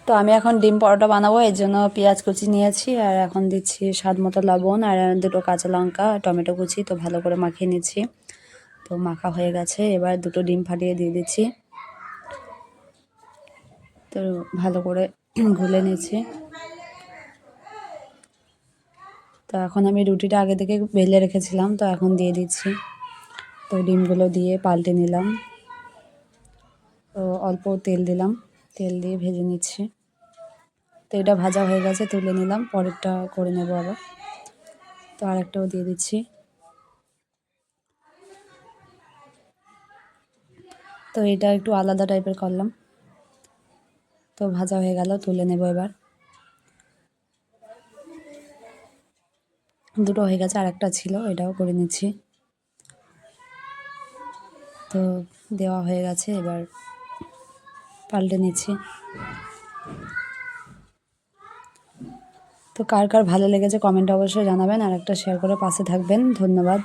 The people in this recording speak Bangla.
তো আমি এখন ডিম পরোটা বানাবো, এর জন্য পেঁয়াজ কুচি নিয়েছি আর এখন দিচ্ছি স্বাদ মতো লবণ আর দুটো কাঁচা লঙ্কা, টমেটো কুচি। তো ভালো করে মাখিয়ে নিচ্ছি। তো মাখা হয়ে গেছে, এবার দুটো ডিম ফাটিয়ে দিয়ে দিচ্ছি। তো ভালো করে ঘুলে নিচ্ছি। তো এখন আমি রুটিটা আগে থেকে বেলে রেখেছিলাম, তো এখন দিয়ে দিচ্ছি। তো ডিমগুলো দিয়ে পাল্টে নিলাম। তো অল্প তেল দিলাম, তেল দিয়ে ভেজে নিচ্ছি। তো এটা ভাজা হয়ে গেছে, তুলে নিলাম, পরেরটা করে নেব আবার। তো আরেকটাও দিয়ে দিচ্ছি। তো এটা একটু আলাদা টাইপের করলাম। তো ভাজা হয়ে গেল, তুলে নেব এবার। দুটো হয়ে গেছে, আরেকটা ছিল, এটাও করে নিচ্ছি। তো দেওয়া হয়ে গেছে, এবার পাল্টে নিচ্ছি। তো কার কার ভালো লেগেছে কমেন্টে অবশ্যই জানাবেন, আর একটা শেয়ার করে পাশে থাকবেন। ধন্যবাদ।